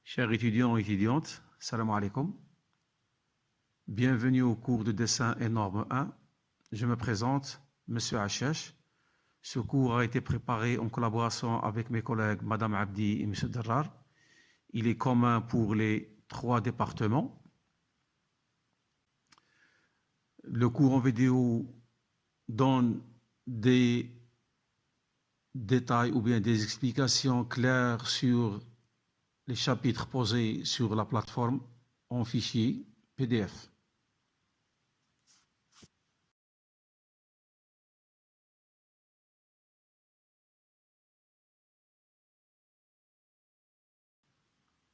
Chers étudiants et étudiantes, salam alaikum. Bienvenue au cours de dessin et norme 1. Je me présente, Monsieur Hachesh. Ce cours a été préparé en collaboration avec mes collègues Madame Abdi et Monsieur Darrar. Il est commun pour les 3 départements. Le cours en vidéo donne des détails ou bien des explications claires sur les chapitres posés sur la plateforme en fichier PDF.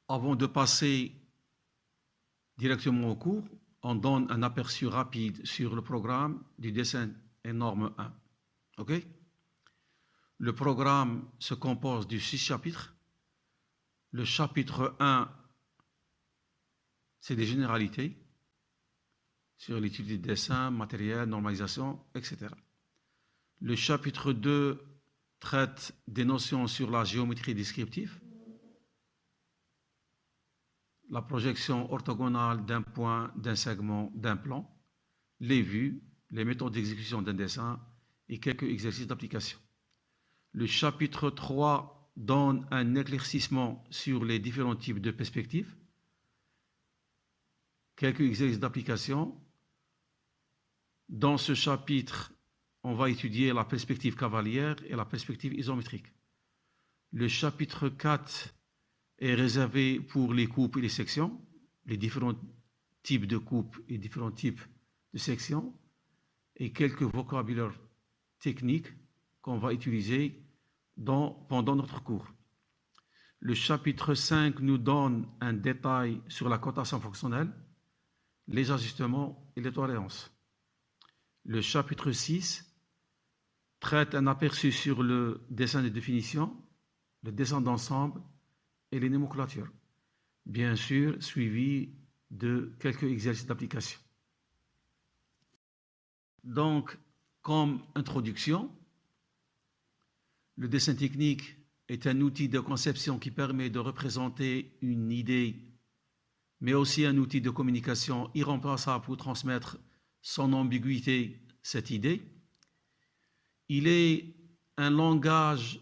Avant de passer directement au cours, on donne un aperçu rapide sur le programme du dessin et norme 1. Okay? Le programme se compose de 6 chapitres. Le chapitre 1, c'est des généralités sur l'étude du dessin, matériel, normalisation, etc. Le chapitre 2 traite des notions sur la géométrie descriptive, la projection orthogonale d'un point, d'un segment, d'un plan, les vues, les méthodes d'exécution d'un dessin et quelques exercices d'application. Le chapitre 3 donne un éclaircissement sur les différents types de perspectives, quelques exercices d'application. Dans ce chapitre, on va étudier la perspective cavalière et la perspective isométrique. Le chapitre 4 est réservé pour les coupes et les sections, les différents types de coupes et différents types de sections, et quelques vocabulaires techniques qu'on va utiliser pendant notre cours. Le chapitre 5 nous donne un détail sur la cotation fonctionnelle, les ajustements et les tolérances. Le chapitre 6 traite un aperçu sur le dessin de définition, le dessin d'ensemble et les nomenclatures, bien sûr suivi de quelques exercices d'application. Donc, comme introduction, le dessin technique est un outil de conception qui permet de représenter une idée, mais aussi un outil de communication irremplaçable pour transmettre sans ambiguïté cette idée. Il est un langage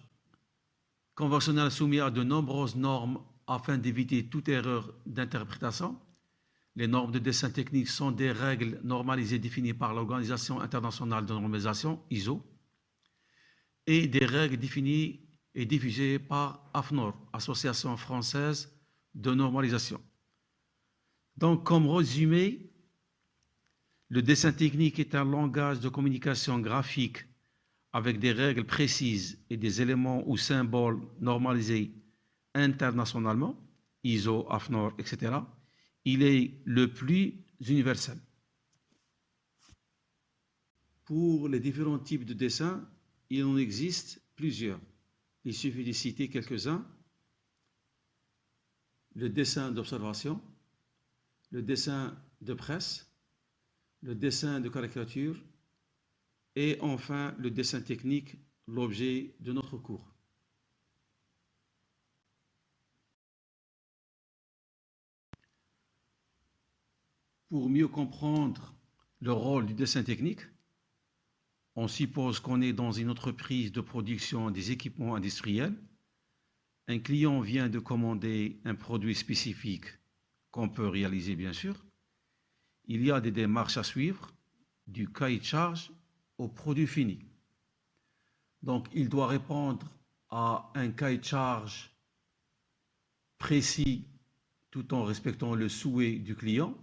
conventionnel soumis à de nombreuses normes afin d'éviter toute erreur d'interprétation. Les normes de dessin technique sont des règles normalisées définies par l'Organisation internationale de normalisation, ISO, et des règles définies et diffusées par AFNOR, Association française de normalisation. Donc, comme résumé, le dessin technique est un langage de communication graphique avec des règles précises et des éléments ou symboles normalisés internationalement, ISO, AFNOR, etc. Il est le plus universel. Pour les différents types de dessins, il en existe plusieurs. Il suffit de citer quelques-uns. Le dessin d'observation, le dessin de presse, le dessin de caricature et enfin le dessin technique, l'objet de notre cours. Pour mieux comprendre le rôle du dessin technique, on suppose qu'on est dans une entreprise de production des équipements industriels. Un client vient de commander un produit spécifique qu'on peut réaliser, bien sûr. Il y a des démarches à suivre, du cahier de charge au produit fini. Donc, il doit répondre à un cahier de charge précis tout en respectant le souhait du client.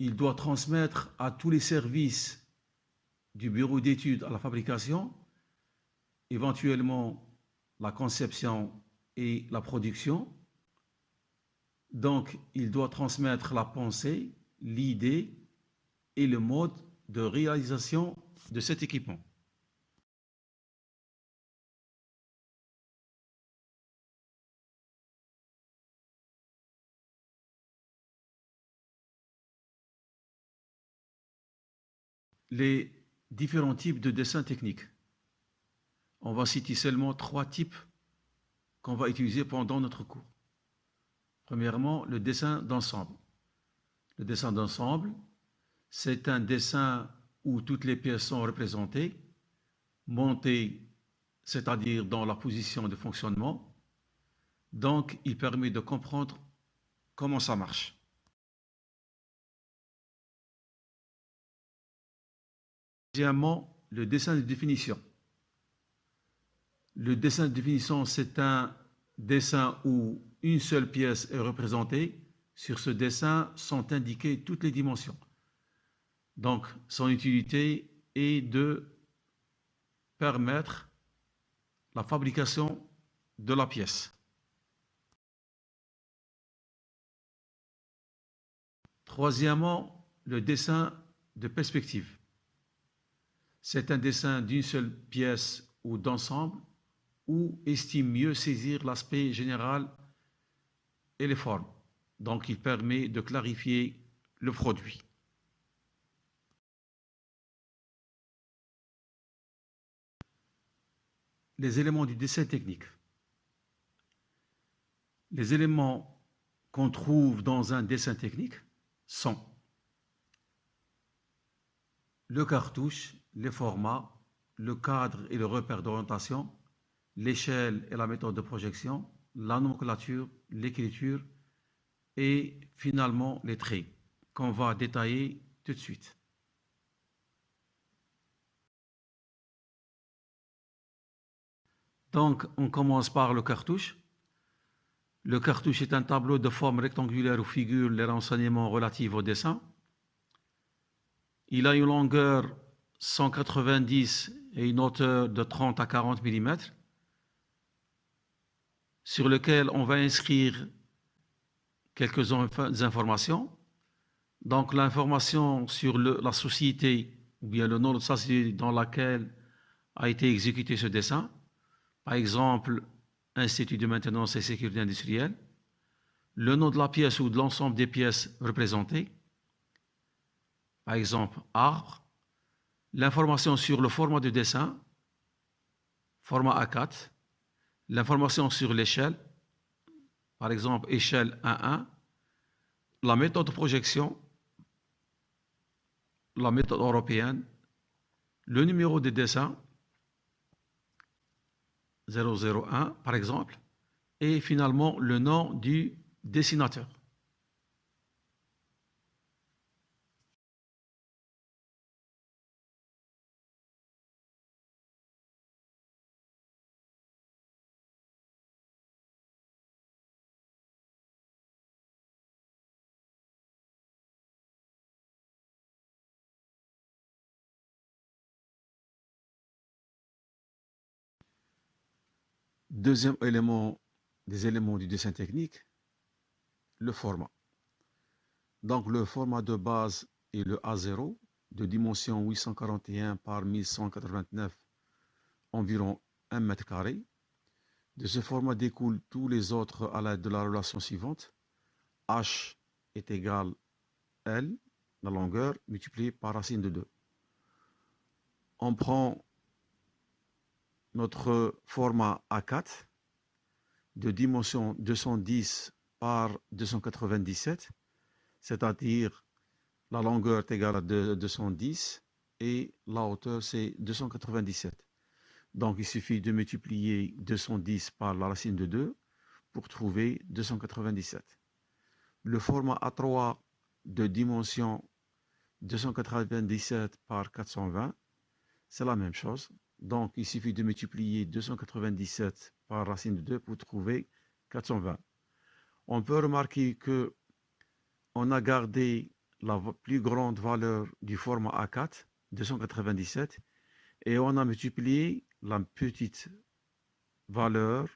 Il doit transmettre à tous les services du bureau d'études à la fabrication, éventuellement la conception et la production. Donc, il doit transmettre la pensée, l'idée et le mode de réalisation de cet équipement. Les différents types de dessins techniques. On va citer seulement 3 types qu'on va utiliser pendant notre cours. Premièrement, le dessin d'ensemble. Le dessin d'ensemble, c'est un dessin où toutes les pièces sont représentées, montées, c'est-à-dire dans la position de fonctionnement. Donc, il permet de comprendre comment ça marche. Deuxièmement, le dessin de définition. Le dessin de définition, c'est un dessin où une seule pièce est représentée. Sur ce dessin sont indiquées toutes les dimensions. Donc, son utilité est de permettre la fabrication de la pièce. Troisièmement, le dessin de perspective. C'est un dessin d'une seule pièce ou d'ensemble où estime mieux saisir l'aspect général et les formes. Donc, il permet de clarifier le produit. Les éléments du dessin technique. Les éléments qu'on trouve dans un dessin technique sont le cartouche, les formats, le cadre et le repère d'orientation, l'échelle et la méthode de projection, la nomenclature, l'écriture et finalement les traits qu'on va détailler tout de suite. Donc, on commence par le cartouche. Le cartouche est un tableau de forme rectangulaire où figurent les renseignements relatifs au dessin. Il a une longueur 190 et une hauteur de 30 à 40 mm, sur lequel on va inscrire quelques informations. Donc, l'information sur la société, ou bien le nom de la société dans laquelle a été exécuté ce dessin. Par exemple, Institut de maintenance et sécurité industrielle, le nom de la pièce ou de l'ensemble des pièces représentées, par exemple arbre, l'information sur le format de dessin, format A4, l'information sur l'échelle, par exemple échelle 1.1, la méthode de projection, la méthode européenne, le numéro de dessin, 001 par exemple, et finalement le nom du dessinateur. Deuxième élément des éléments du dessin technique, le format. Donc le format de base est le A0 de dimension 841 par 1189, environ 1 mètre carré. De ce format découlent tous les autres à l'aide de la relation suivante. H est égal à L, la longueur, multipliée par racine de 2. On prend notre format A4 de dimension 210 par 297, c'est-à-dire la longueur est égale à 210 et la hauteur c'est 297. Donc il suffit de multiplier 210 par la racine de 2 pour trouver 297. Le format A3 de dimension 297 par 420, c'est la même chose. Donc il suffit de multiplier 297 par racine de 2 pour trouver 420. On peut remarquer que on a gardé la plus grande valeur du format A4, 297, et on a multiplié la petite valeur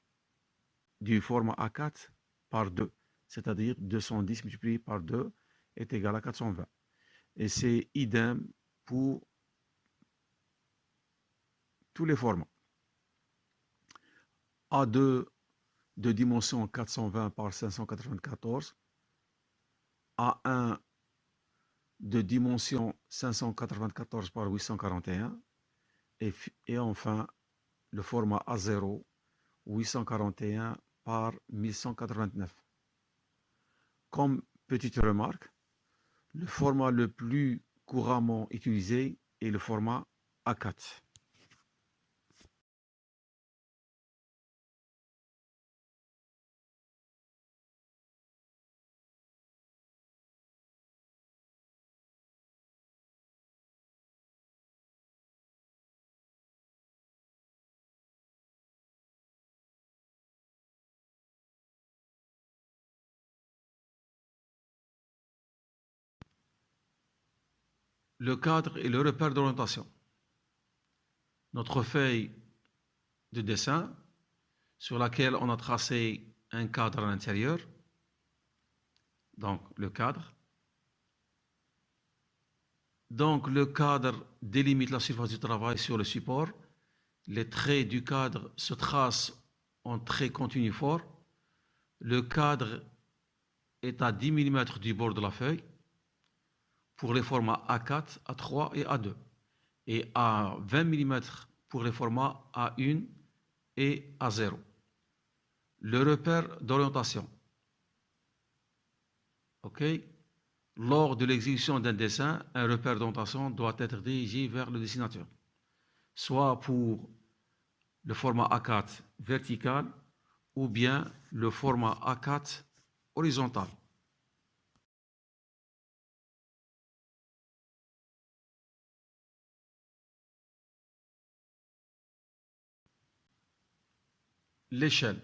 du format A4 par 2, c'est-à-dire 210 multiplié par 2 est égal à 420. Et c'est idem pour tous les formats. A2 de dimension 420 par 594, A1 de dimension 594 par 841, et enfin le format A0 841 par 1189. Comme petite remarque, le format le plus couramment utilisé est le format A4. Le cadre et le repère d'orientation. Notre feuille de dessin sur laquelle on a tracé un cadre à l'intérieur, donc le cadre. Donc le cadre délimite la surface du travail sur le support. Les traits du cadre se tracent en traits continus forts. Le cadre est à 10 mm du bord de la feuille pour les formats A4, A3 et A2 et à 20 mm pour les formats A1 et A0. Le repère d'orientation. OK? Lors de l'exécution d'un dessin, un repère d'orientation doit être dirigé vers le dessinateur, soit pour le format A4 vertical ou bien le format A4 horizontal. L'échelle.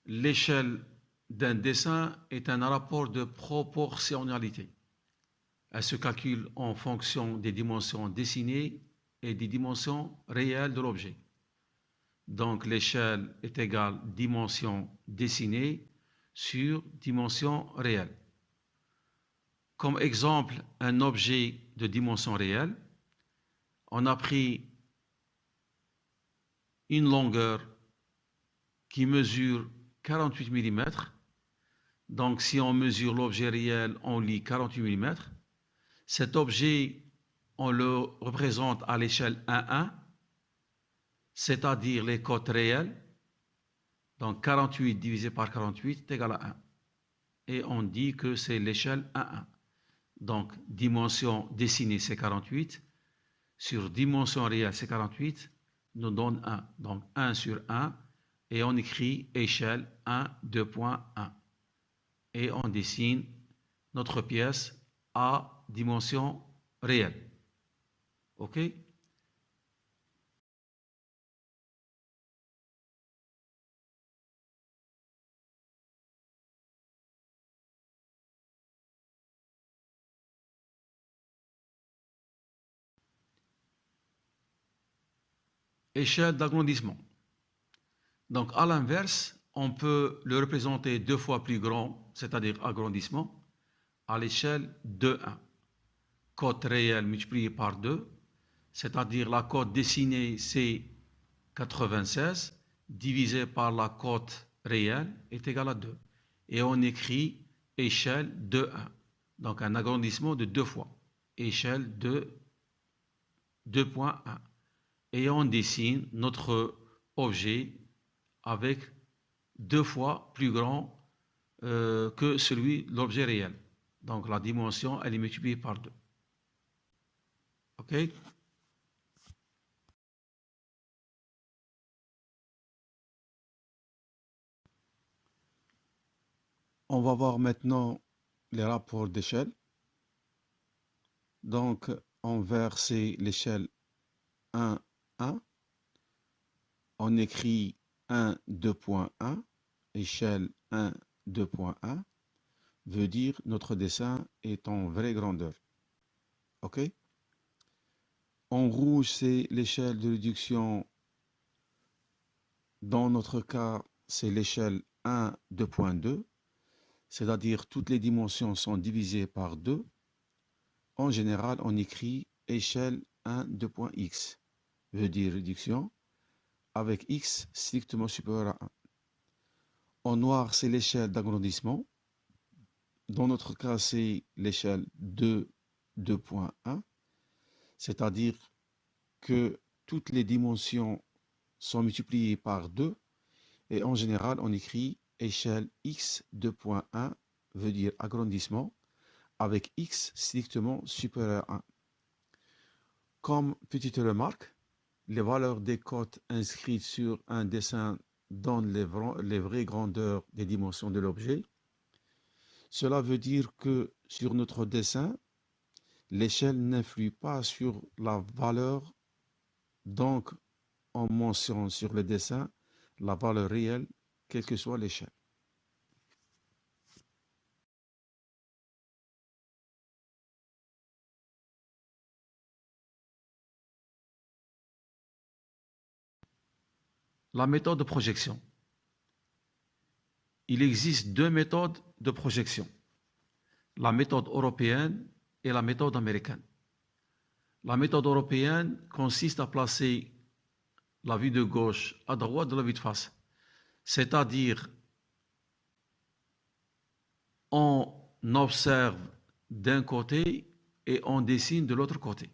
L'échelle d'un dessin est un rapport de proportionnalité. Elle se calcule en fonction des dimensions dessinées et des dimensions réelles de l'objet. Donc l'échelle est égale dimension dessinée sur dimension réelle. Comme exemple, un objet de dimension réelle, on a pris une longueur qui mesure 48 mm. Donc si on mesure l'objet réel, on lit 48 mm. Cet objet, on le représente à l'échelle 1,1, c'est-à-dire les cotes réelles. Donc 48 divisé par 48 est égal à 1. Et on dit que c'est l'échelle 1,1. Donc dimension dessinée c'est 48, sur dimension réelle c'est 48, nous donne 1. Donc 1 sur 1, et on écrit échelle 1, 2.1. Et on dessine notre pièce à dimension réelle. OK? Échelle d'agrandissement. Donc à l'inverse, on peut le représenter 2 fois plus grand, c'est-à-dire agrandissement, à l'échelle de 1. Cote réelle multipliée par 2, c'est-à-dire la cote dessinée c'est 96, divisé par la cote réelle est égal à 2. Et on écrit échelle de 1. Donc un agrandissement de 2 fois. Échelle de 2.1. Et on dessine notre objet avec 2 fois plus grand que celui de l'objet réel. Donc la dimension, elle est multipliée par 2. OK? On va voir maintenant les rapports d'échelle. Donc, on verse l'échelle 1, 1. On écrit 1, 2.1. Échelle 1, 2.1 veut dire notre dessin est en vraie grandeur. OK? En rouge, c'est l'échelle de réduction. Dans notre cas, c'est l'échelle 1, 2.2. C'est-à-dire toutes les dimensions sont divisées par 2. En général, on écrit échelle 1, 2.x, veut dire réduction, avec x strictement supérieur à 1. En noir, c'est l'échelle d'agrandissement. Dans notre cas, c'est l'échelle 2, 2.1, c'est-à-dire que toutes les dimensions sont multipliés par 2 et en général on écrit échelle x 2.1 veut dire agrandissement avec x strictement supérieur à 1. Comme petite remarque, les valeurs des cotes inscrites sur un dessin donnent les vraies grandeurs des dimensions de l'objet. Cela veut dire que sur notre dessin, l'échelle n'influe pas sur la valeur, donc on mentionne sur le dessin la valeur réelle, quelle que soit l'échelle. La méthode de projection. Il existe deux méthodes de projection, la méthode européenne et la méthode américaine. La méthode européenne consiste à placer la vue de gauche à droite de la vue de face, c'est-à-dire on observe d'un côté et on dessine de l'autre côté.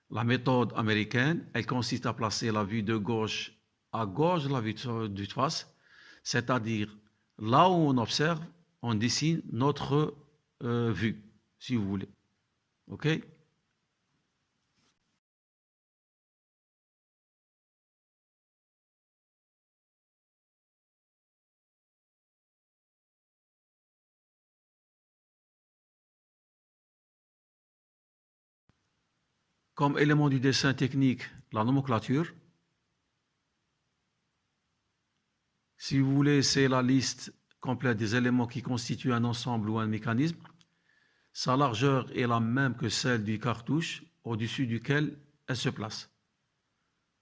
La méthode américaine, elle consiste à placer la vue de gauche à gauche de la vue de face, c'est-à-dire là où on observe, on dessine notre vue, si vous voulez. OK? Comme élément du dessin technique, la nomenclature. Si vous voulez, c'est la liste complète des éléments qui constituent un ensemble ou un mécanisme. Sa largeur est la même que celle du cartouche au-dessus duquel elle se place.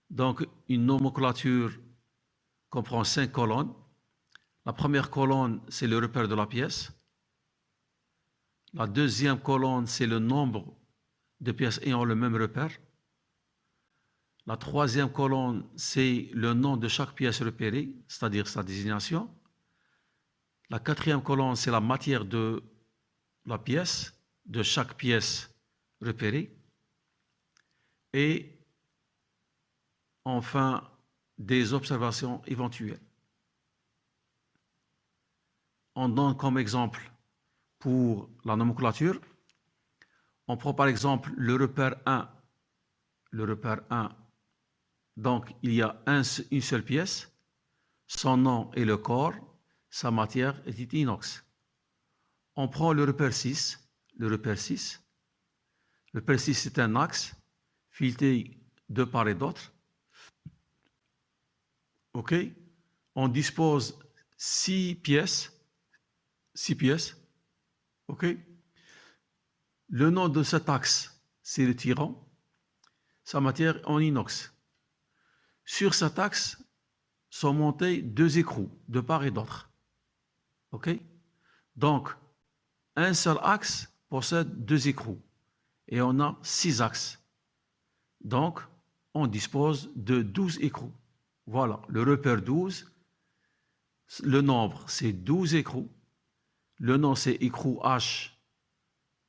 Donc, une nomenclature comprend 5 colonnes. La première colonne, c'est le repère de la pièce. La deuxième colonne, c'est le nombre de pièces ayant le même repère. La troisième colonne, c'est le nom de chaque pièce repérée, c'est-à-dire sa désignation. La quatrième colonne, c'est la matière de la pièce, de chaque pièce repérée. Et enfin, des observations éventuelles. On donne comme exemple pour la nomenclature, on prend par exemple le repère 1. Le repère 1, donc il y a une seule pièce, son nom est le corps, sa matière est inox. On prend le repère 6. Le repère 6, c'est un axe fileté de part et d'autre. OK? On dispose 6 pièces. 6 pièces. OK? Le nom de cet axe, c'est le tirant. Sa matière en inox. Sur cet axe sont montés 2 écrous de part et d'autre. OK? Donc, un seul axe possède 2 écrous et on a 6 axes. Donc, on dispose de 12 écrous. Voilà, le repère 12, le nombre c'est 12 écrous, le nom c'est écrou H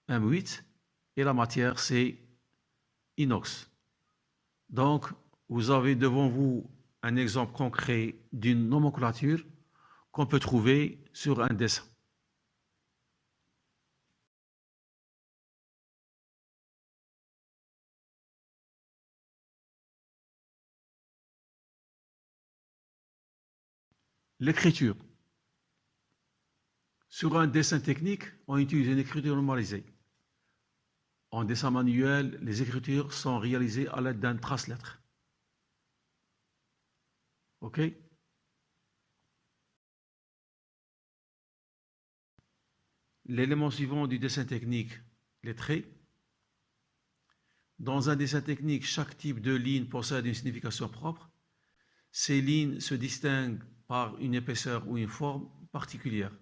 M8 et la matière c'est inox. Donc, vous avez devant vous un exemple concret d'une nomenclature qu'on peut trouver sur un dessin. L'écriture. Sur un dessin technique, on utilise une écriture normalisée. En dessin manuel, les écritures sont réalisées à l'aide d'un trace-lettre. OK? L'élément suivant du dessin technique, les traits. Dans un dessin technique, chaque type de ligne possède une signification propre. Ces lignes se distinguent par une épaisseur ou une forme particulière.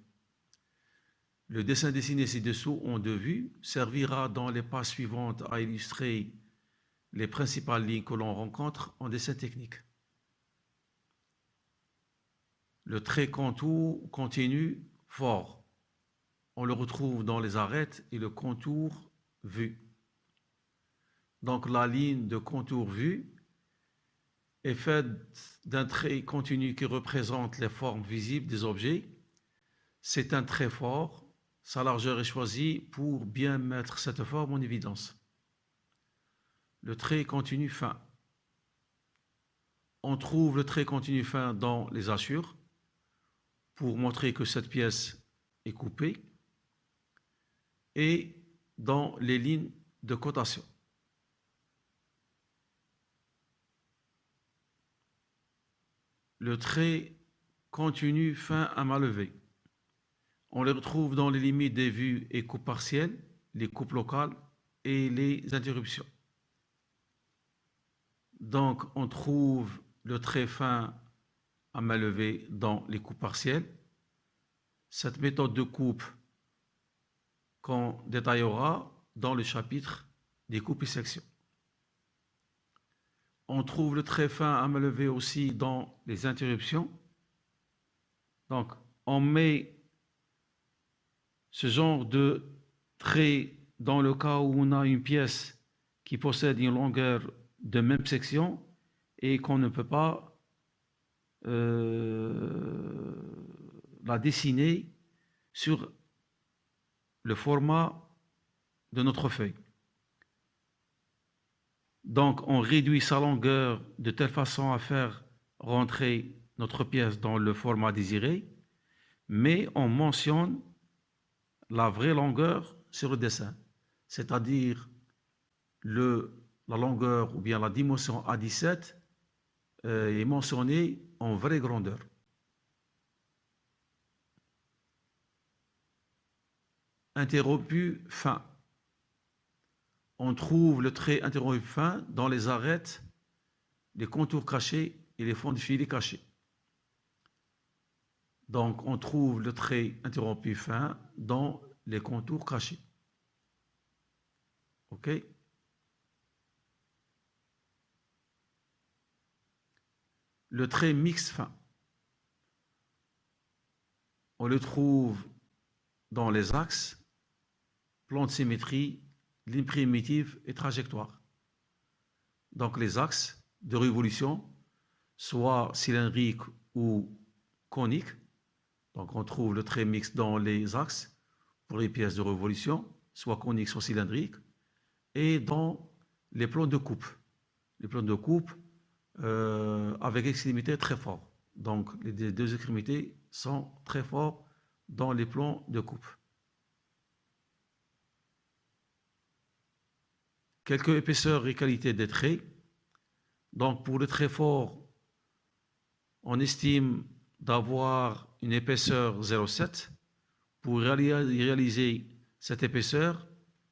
Le dessin dessiné ci-dessous en 2 vues servira dans les pages suivantes à illustrer les principales lignes que l'on rencontre en dessin technique. Le trait contour continu fort, on le retrouve dans les arêtes et le contour vu. Donc la ligne de contour vu est faite d'un trait continu qui représente les formes visibles des objets. C'est un trait fort. Sa largeur est choisie pour bien mettre cette forme en évidence. Le trait continu fin. On trouve le trait continu fin dans les hachures pour montrer que cette pièce est coupée et dans les lignes de cotation. Le trait continu fin à main levée. On les retrouve dans les limites des vues et coupes partielles, les coupes locales et les interruptions. Donc, on trouve le trait fin à main levée dans les coupes partielles. Cette méthode de coupe qu'on détaillera dans le chapitre des coupes et sections. On trouve le trait fin à main levée aussi dans les interruptions. Donc, on met ce genre de trait dans le cas où on a une pièce qui possède une longueur de même section et qu'on ne peut pas la dessiner sur le format de notre feuille. Donc, on réduit sa longueur de telle façon à faire rentrer notre pièce dans le format désiré, mais on mentionne la vraie longueur sur le dessin, c'est-à-dire la longueur ou bien la dimension A17 est mentionnée en vraie grandeur. Interrompu fin. On trouve le trait interrompu fin dans les arêtes, les contours cachés et les fonds de filet cachés. Donc, on trouve le trait interrompu fin dans les contours cachés. OK? Le trait mixte fin. On le trouve dans les axes, plan de symétrie, ligne primitive et trajectoire. Donc, les axes de révolution, soit cylindriques ou coniques. Donc, on trouve le trait mixte dans les axes pour les pièces de révolution, soit coniques, soit cylindriques, et dans les plans de coupe. Les plans de coupe avec extrémité très fort. Donc, les deux extrémités sont très forts dans les plans de coupe. Quelques épaisseurs et qualités des traits. Donc, pour le trait fort, on estime d'avoir une épaisseur 0,7. Pour réaliser cette épaisseur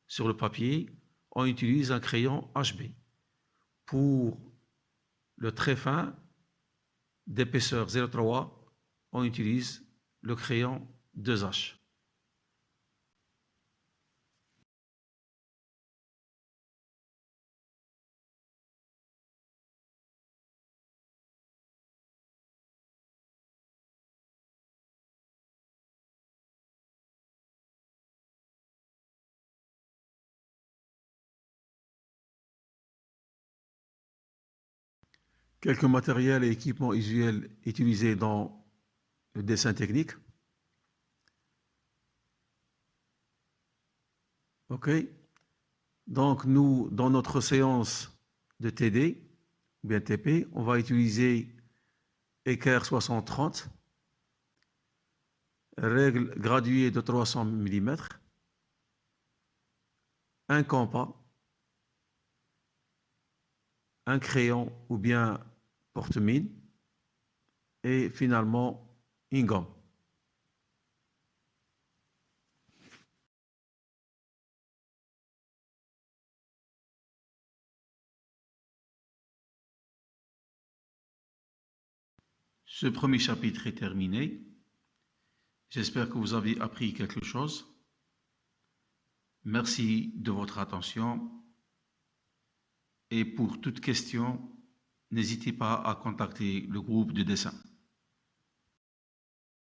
sur le papier, on utilise un crayon HB. Pour le trait fin d'épaisseur 0,3, on utilise le crayon 2H. Quelques matériels et équipements usuels utilisés dans le dessin technique. OK. Donc, nous, dans notre séance de TD, ou bien TP, on va utiliser équerre 60-30, règle graduée de 300 mm, un compas, un crayon ou bien porte-mine, et finalement une gomme. Ce premier chapitre est terminé. J'espère que vous avez appris quelque chose. Merci de votre attention. Et pour toute question, n'hésitez pas à contacter le groupe de dessin.